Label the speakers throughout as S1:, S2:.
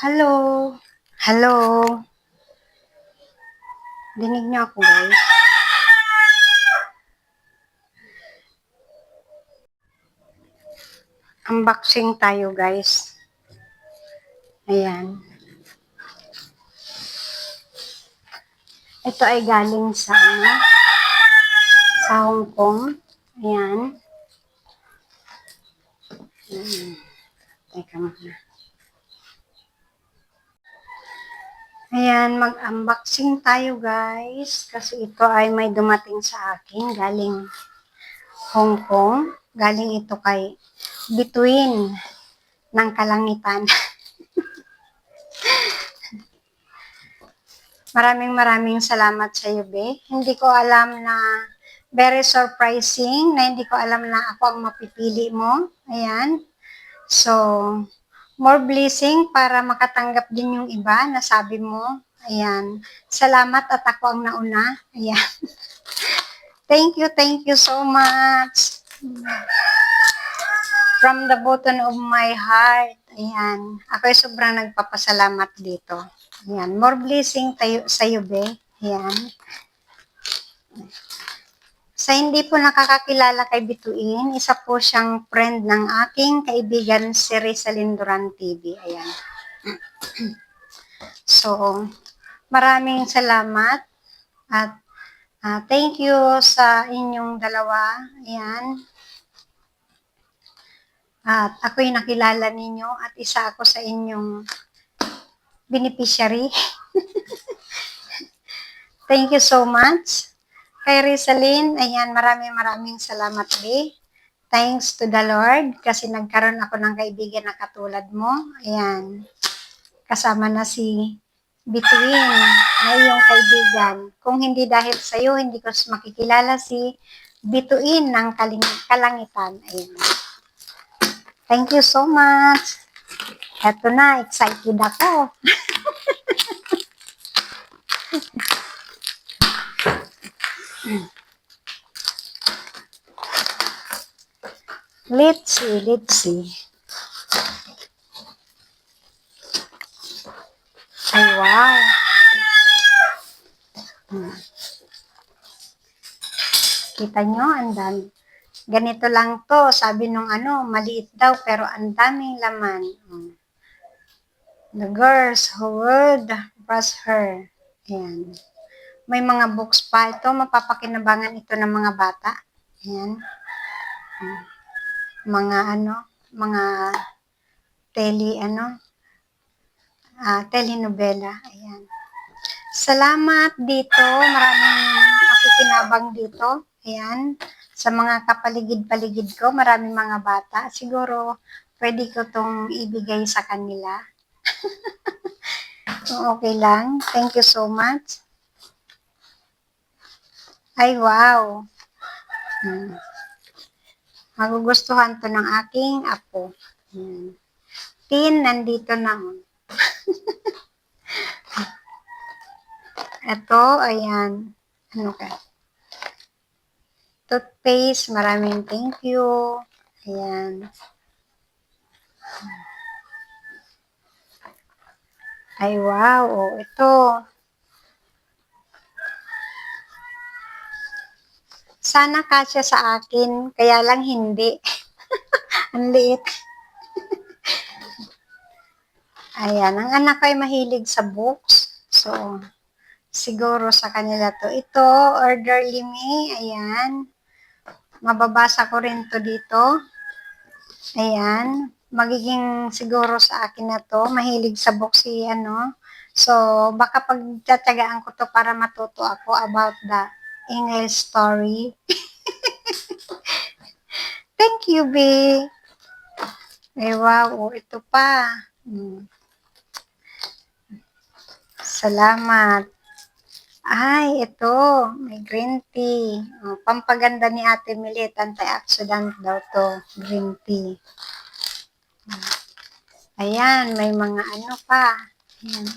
S1: Hello. Hello. Dinig niyo ako, guys? Unboxing tayo, guys. Ayan. Ito ay galing sa Hong Kong. Ayan. Teka muna. Ayan, mag-unboxing tayo, guys. Kasi ito ay may dumating sa akin galing Hong Kong. Galing ito kay Bituin ng Kalangitan. Maraming salamat sa iyo, Be. Hindi ko alam na very surprising na hindi ko alam na ako ang mapipili mo. Ayan. So, more blessing para makatanggap din yung iba na sabi mo. Ayan. Salamat at ako ang nauna. Ayan. Thank you so much. From the bottom of my heart. Ayan. Ako ay sobrang nagpapasalamat dito. Ayan. More blessing tayo, sa'yo, Be. Ayan. Sa hindi po nakakakilala kay Bituin, isa po siyang friend ng aking kaibigan si Rizalyn Duran TV. Ayan. So, maraming salamat at thank you sa inyong dalawa. Ayan. At ako'y nakilala ninyo at isa ako sa inyong beneficiary. Thank you so much. Kay Rizalyn, ayan, maraming salamat, Be. Thanks to the Lord kasi nagkaroon ako ng kaibigan na katulad mo. Ayan. Kasama na si Bituin na iyong kaibigan. Kung hindi dahil sa iyo, hindi ko makikilala si Bituin ng Kalangitan. Ayan. Thank you so much. Eto na, excited ako. Let's see. Ay, wow. Kita nyo, andan. Ganito lang to. Sabi nung maliit daw, pero ang daming laman. The girls who would brush her. Ayan. May mga books pa. Ito, mapapakinabangan ito ng mga bata. Ayan. Mga telenovela. Ayan. Salamat dito. Maraming makikinabang dito. Ayan. Sa mga kapaligid-paligid ko, maraming mga bata. Siguro, pwede ko tong ibigay sa kanila. Okay lang. Thank you so much. Ay, wow. Magugustuhan to ng aking apo. Tin, nandito na. Ito, ayan. Ano ka? Toothpaste, maraming thank you. Ayan. Ay, wow. Oh, ito. Sana kasya sa akin, kaya lang hindi. Ang liit. Ayan, ang anak ko ay mahilig sa books. So, siguro sa kanila to. Ito, Orderly Me. Ayan. Mababasa ko rin to dito. Ayan. Magiging siguro sa akin na to. Mahilig sa books si So, baka pagtsatsagaan ko to para matuto ako about the English story. Thank you, B. Ay, wow. Oh, ito pa. Salamat. Ay, ito. May green tea. Oh, pampaganda ni Ate Milit. Antioxidant daw to. Green tea. Ayan, may mga pa. Ayan.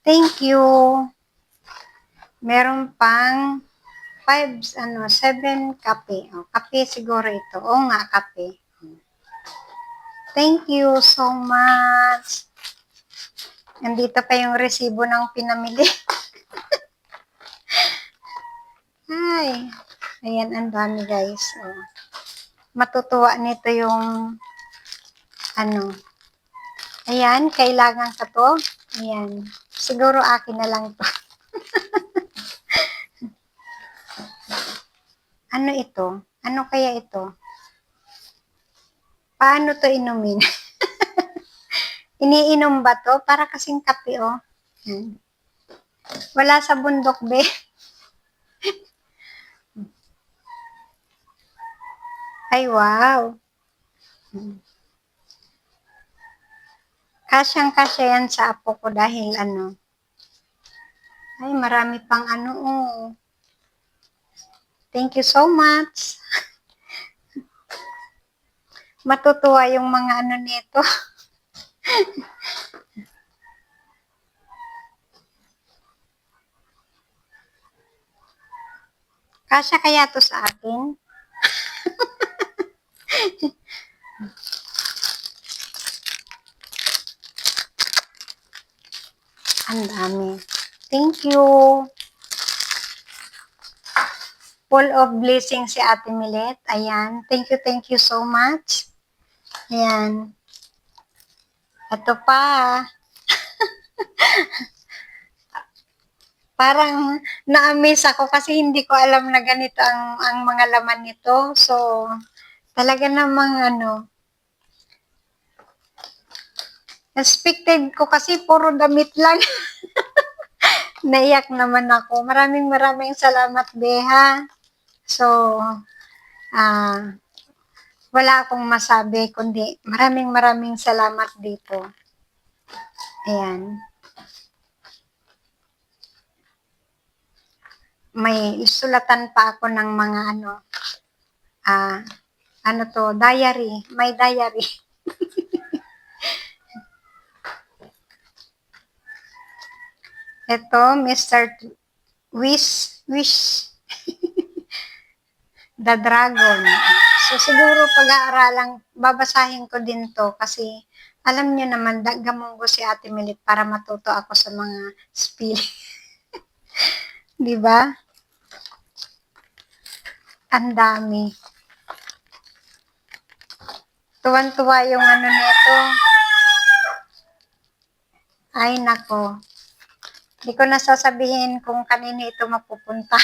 S1: Thank you. Meron pang 7 kape. Oh, kape siguro ito. Oo nga, kape. Thank you so much. Nandito pa yung resibo ng pinamili. Ay, ayan, ang dami guys. Oh. Matutuwa nito yung ano. Ayan, kailangan ka to. Ayan, siguro akin na lang to. Ano ito? Ano kaya ito? Paano to inumin? Iniinom ba to? Para kasing kape, oh. Wala sa bundok, be. Ay, wow. Kasyang-kasya yan sa apo ko dahil ano. Ay, marami pang ano, oh. Thank you so much. Matutuwa yung mga ano nito. Kasya kaya to sa akin? Ang dami. Thank you. Full of blessings si Ate Milet. Ayan. Thank you so much. Ayan. Ito pa. Parang na-amaze ako kasi hindi ko alam na ganito ang mga laman nito. So, talaga namang ano, expected ko kasi puro damit lang. Naiyak naman ako. Maraming salamat, Beha. So, wala akong masabi kundi maraming salamat dito. Ayan. May sulatan pa ako ng mga ano to, diary. May diary. Ito, Mr. Wish the Dragon. So, siguro pag-aaralang, babasahin ko din to kasi alam niyo naman, gamong ko si Ate Milit para matuto ako sa mga spelling. Di ba? Ang dami. Tuwan-tuwa yung ano nito. Ay, nako. Hindi ko nasasabihin kung kanino ito mapupunta.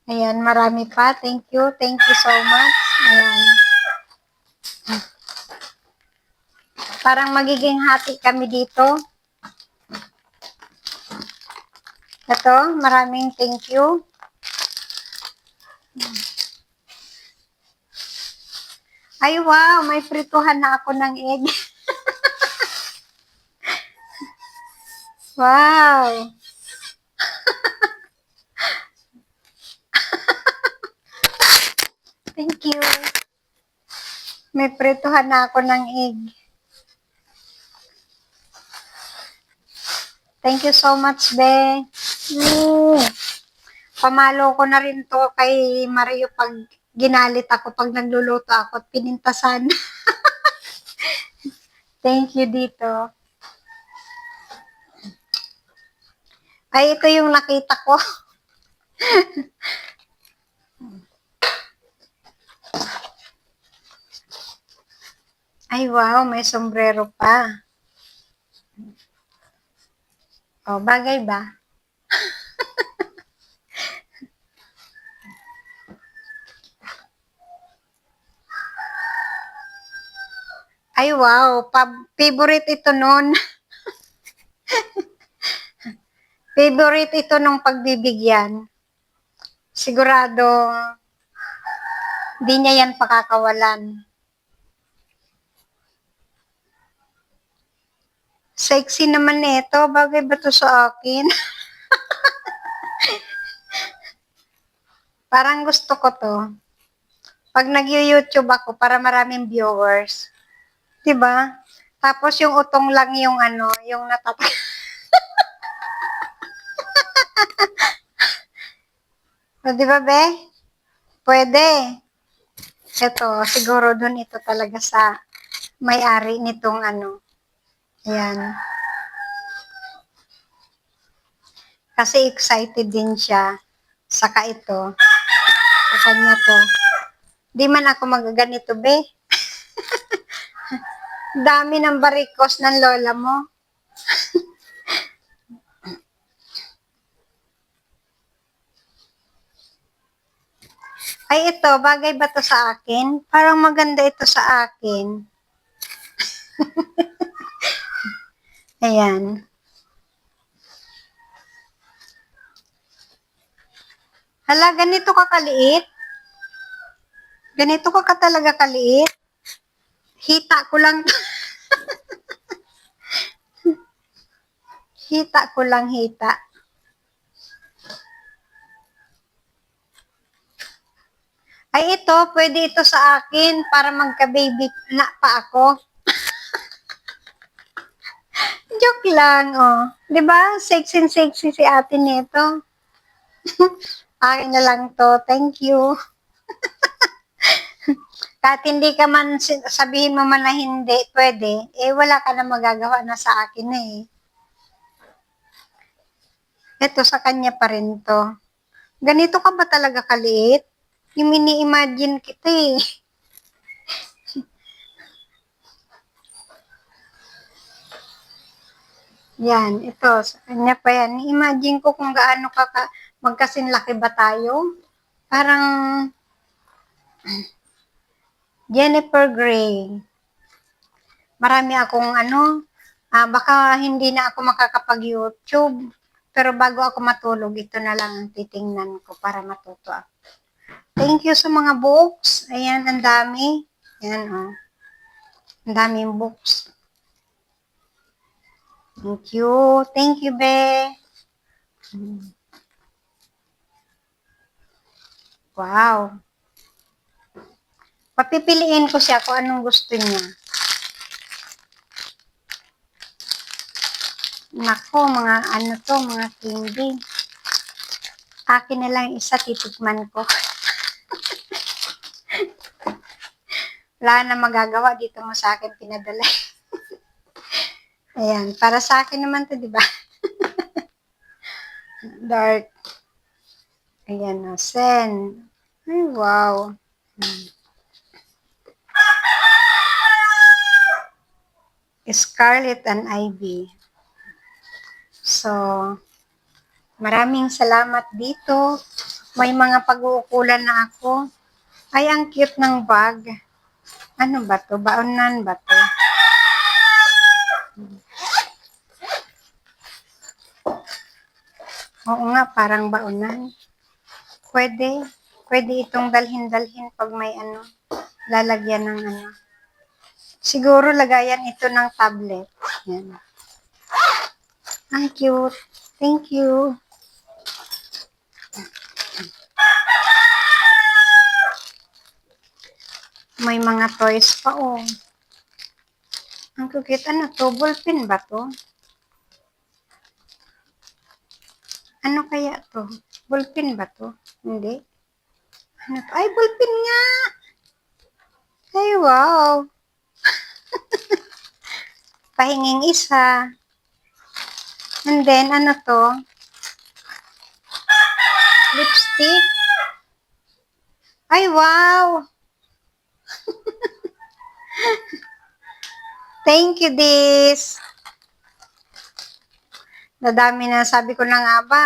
S1: Ayan, marami pa. Thank you. Thank you so much. Ayan. Parang magiging hati kami dito. Ito, maraming thank you. Ay, wow, may prituhan na ako ng egg. Wow. Thank you. May prituhan na ako ng egg. Thank you so much, Be. Pamalo ko na rin to kay Mario pag ginalit ako, pag nagluluto ako at pinintasan. Thank you dito. Ay, ito yung nakita ko. Ay, wow, may sombrero pa. Oh, bagay ba? Ay, wow, favorite ito nun. Favorite ito nung pagbibigyan. Sigurado, di niya yan pakakawalan. Sexy naman nito. Bagay ba to sa akin? Parang gusto ko to. Pag nag-YouTube ako, para maraming viewers. Diba? Tapos yung utong lang yung ano, yung O, diba, Be? Pwede. Ito, siguro dun ito talaga sa may-ari nitong ano. Ayan. Kasi excited din siya. Saka ito. Sa kanya to. Di man ako magaganito, be. Dami ng barikos ng lola mo. Ay, ito, bagay ba to sa akin? Parang maganda ito sa akin. Ayan. Hala, ganito ka kaliit? Ganito ka talaga kaliit? Hita ko lang. Hita ko lang, hita. Ay, ito, pwede ito sa akin para magka-baby na pa ako. Joke lang, oh. 'Di ba? Sexy si ate nito. Akin na lang to. Thank you. Kahit hindi ka man sabihin mo man na hindi, pwede, eh wala ka na magagawa na sa akin na eh. Ito sa kanya pa rin to. Ganito ka ba talaga kaliit? Yung mini-imagine kita eh. Yan, ito, sa kanya pa yan. Imagine ko kung gaano magkasinlaki ba tayo. Parang Jennifer Grey. Marami akong baka hindi na ako makakapag-YouTube. Pero bago ako matulog, ito na lang ang titingnan ko para matuto ako. Thank you sa mga books. Ayan, ang dami. Ayan, oh. Ang daming books. Thank you. Thank you, be. Wow. Papipiliin ko siya kung anong gusto niya. Nako, mga candy. Akin na lang isa, titikman ko. Wala na magagawa, dito mo sa akin pinadala. Ayan, para sa akin naman to, di ba? Dark. Ayan, no, Sen. Ay, wow. Scarlet and Ivy. So, maraming salamat dito. May mga pag-uukulan na ako. Ay, ang cute ng bag. Ano ba to? Baonan ba to? Oo nga, parang baonan. Pwede. Pwede itong dalhin-dalhin pag may lalagyan ng Siguro lagayan ito ng tablet. Yan. Ang cute. Thank you. May mga toys pa, oh. Ang cute. Ano to? Ballpen ba to? Ano kaya to? Ballpen ba to? Hindi. Ano to? Ay, ballpen nga! Ay, wow! Pahinging isa. And then, ano to? Lipstick. Ay, wow! Thank you, this. Nadami na. Sabi ko na nga ba,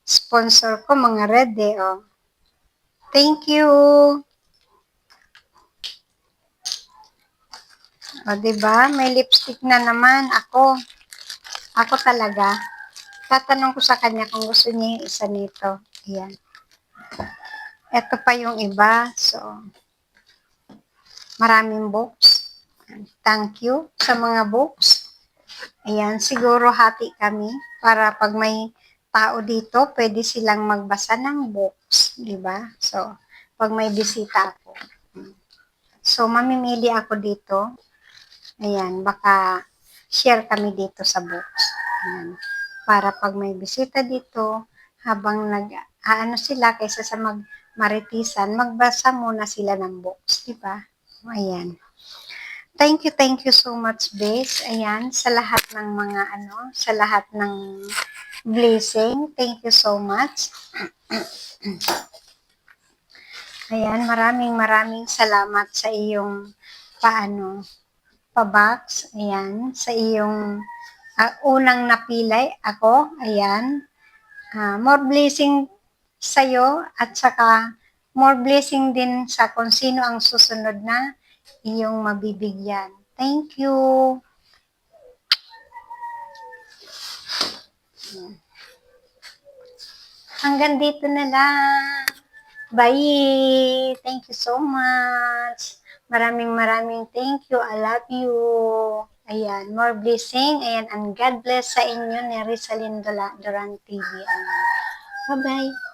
S1: sponsor ko, mga red eh, oh. Thank you. O, diba? May lipstick na naman. Ako talaga. Tatanong ko sa kanya kung gusto niya yung isa nito. Ayan. Ito pa yung iba. So, maraming books. Thank you sa mga books. Ayan, siguro hati kami para pag may tao dito, pwede silang magbasa ng books. Diba? So, pag may bisita ako. So, mamimili ako dito. Ayan, baka share kami dito sa books. Ayan. Para pag may bisita dito, habang sila kaysa sa maritisan, magbasa muna sila ng books, di ba? Ayan. Thank you so much, Bes. Ayan, sa lahat ng mga sa lahat ng blessing. Thank you so much. Ayan, maraming salamat sa iyong pa-box. Ayan, sa iyong unang napilay ako. Ayan. More blessing sa'yo at saka more blessing din sa kung sino ang susunod na iyong mabibigyan. Thank you. Hanggang dito na lang. Bye! Thank you so much. Maraming thank you. I love you. Ayan, more blessing. Ayan, and God bless sa inyo ni Rizalyn Duran TV. Bye-bye.